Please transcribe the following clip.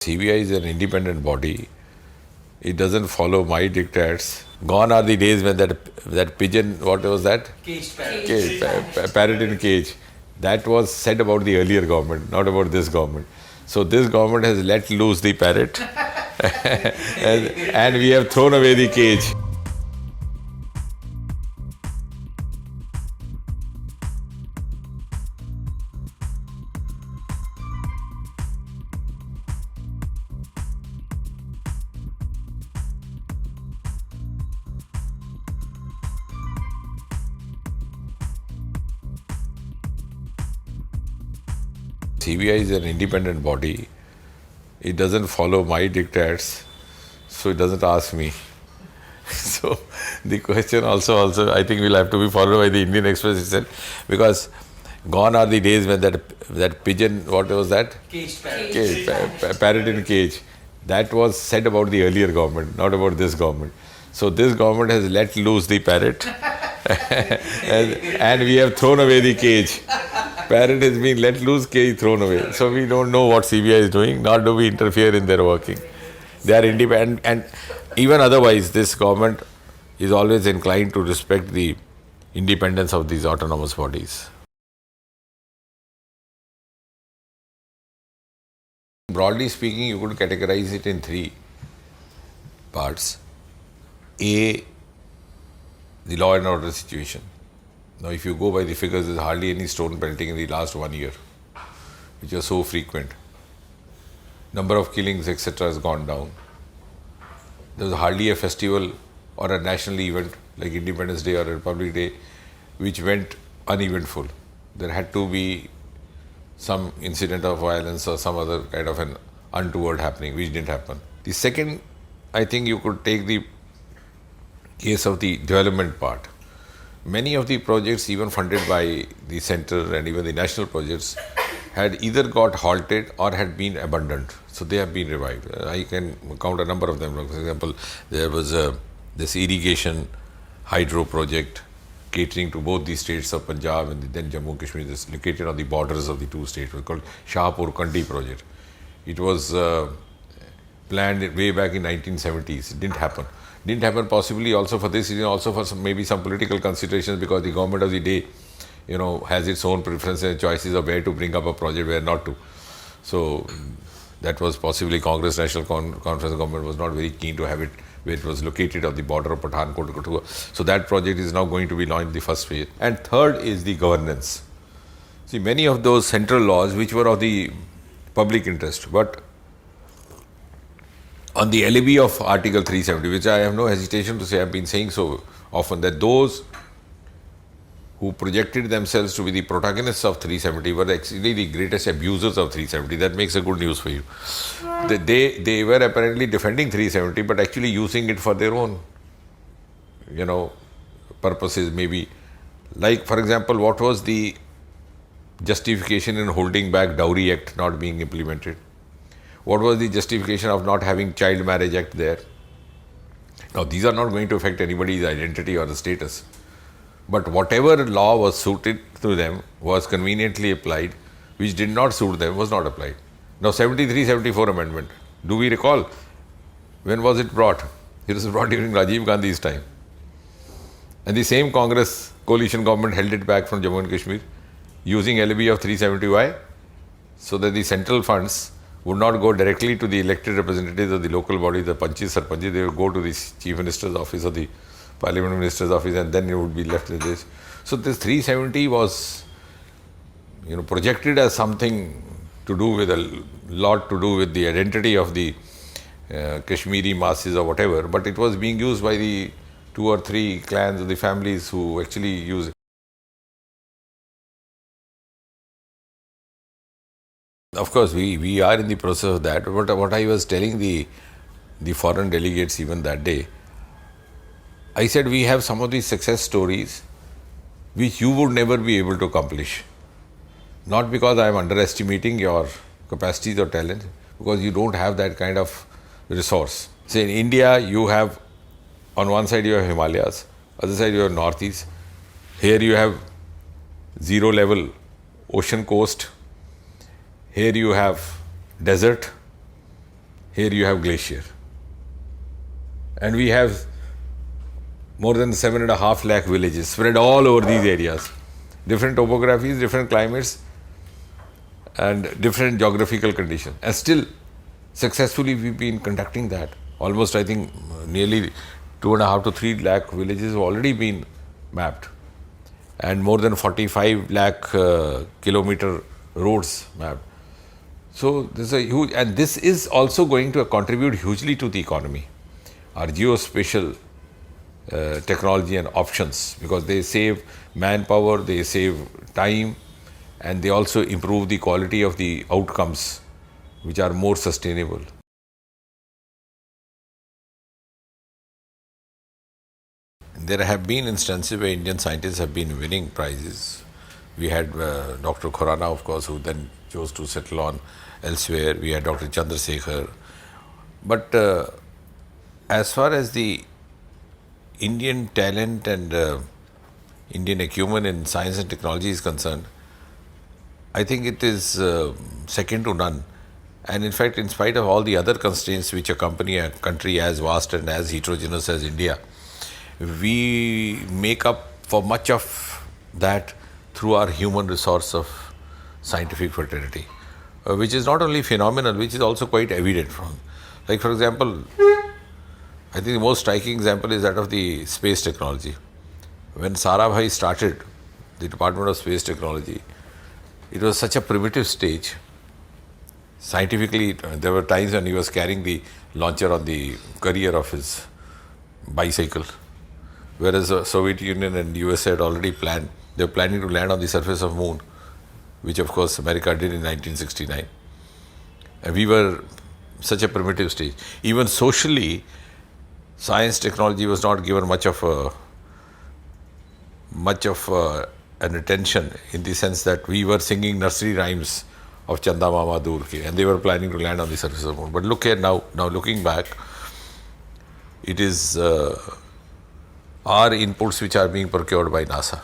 CBI is an independent body. It doesn't follow my dictates. Gone are the days when that pigeon, what was that? Caged parrot. Parrot in cage. That was said about the earlier government, not about this government. So this government has let loose the parrot and we have thrown away the cage. CBI is an independent body. It doesn't follow my dictates, so it doesn't ask me. So the question also I think will have to be followed by the Indian Express itself, because gone are the days when that pigeon, what was that? Caged parrot. Parrot in cage. That was said about the earlier government, not about this government. So this government has let loose the parrot and we have thrown away the cage. Parrot is being let loose, cage thrown away. So we don't know what CBI is doing, nor do we interfere in their working. They are independent, and even otherwise, this government is always inclined to respect the independence of these autonomous bodies. Broadly speaking, you could categorize it in three parts. A, the law and order situation. Now, if you go by the figures, there's hardly any stone pelting in the last 1 year, which was so frequent. Number of killings, etc., has gone down. There was hardly a festival or a national event like Independence Day or Republic Day which went uneventful. There had to be some incident of violence or some other kind of an untoward happening, which didn't happen. The second, I think you could take the case of the development part. Many of the projects, even funded by the center and even the national projects, had either got halted or had been abandoned. So they have been revived. I can count a number of them. For example, there was this irrigation hydro project catering to both the states of Punjab and then Jammu and Kashmir. This located on the borders of the two states. It was called Shahpur Kandi project. It was planned way back in 1970s. It didn't happen. Didn't happen possibly also for this reason, also for maybe some political considerations, because the government of the day, has its own preferences and choices of where to bring up a project, where not to. So that was possibly Congress National Conference government was not very keen to have it where it was located on the border of Pathankot to Kathua. So that project is now going to be launched the first phase. And third is the governance. See, many of those central laws which were of the public interest, but on the alibi of Article 370, which I have no hesitation to say, I have been saying so often, that those who projected themselves to be the protagonists of 370 were actually the greatest abusers of 370. That makes a good news for you. They were apparently defending 370, but actually using it for their own, purposes maybe. Like, for example, what was the justification in holding back Dowry Act not being implemented? What was the justification of not having Child Marriage Act there? Now, these are not going to affect anybody's identity or the status. But whatever law was suited to them was conveniently applied, which did not suit them was not applied. Now, 73-74 amendment, do we recall? When was it brought? It was brought during Rajiv Gandhi's time. And the same Congress coalition government held it back from Jammu and Kashmir using alibi of 370Y, so that the central funds would not go directly to the elected representatives of the local body, the Panchis, Sarpanchis. They would go to the Chief Minister's office or the Parliament Minister's office, and then it would be left with this. So this 370 was, projected as something to do with a lot to do with the identity of the Kashmiri masses or whatever, but it was being used by the 2 or 3 clans or the families who actually use it. Of course, we are in the process of that. But what I was telling the foreign delegates even that day, I said we have some of these success stories which you would never be able to accomplish. Not because I am underestimating your capacities or talents, because you don't have that kind of resource. Say in India, you have, on one side you have Himalayas, other side you have Northeast. Here you have zero level ocean coast. Here you have desert. Here you have glacier. And we have more than 7.5 lakh villages spread all over these areas. Different topographies, different climates, and different geographical conditions. And still, successfully we've been conducting that. Almost, I think, nearly 2.5 to 3 lakh villages have already been mapped. And more than 45 lakh kilometer roads mapped. So this is a huge, and this is also going to contribute hugely to the economy. Our geospatial technology and options, because they save manpower, they save time, and they also improve the quality of the outcomes, which are more sustainable. There have been instances where Indian scientists have been winning prizes. We had Dr. Khurana, of course, who then chose to settle on elsewhere. We had Dr. Jitendra Singh. But as far as the Indian talent and Indian acumen in science and technology is concerned, I think it is second to none. And in fact, in spite of all the other constraints which accompany a country as vast and as heterogeneous as India, we make up for much of that through our human resource of scientific fraternity, which is not only phenomenal, which is also quite evident from. Like, for example, I think the most striking example is that of the space technology. When Sarabhai started the Department of Space Technology, it was such a primitive stage. Scientifically, there were times when he was carrying the launcher on the carrier of his bicycle, whereas the Soviet Union and USA had already planned. They were planning to land on the surface of Moon, which of course America did in 1969. And we were such a primitive stage. Even socially, science technology was not given much of an attention, in the sense that we were singing nursery rhymes of Chanda Mama Dur Ke, and they were planning to land on the surface of the Moon. But look here now looking back, it is our inputs which are being procured by NASA.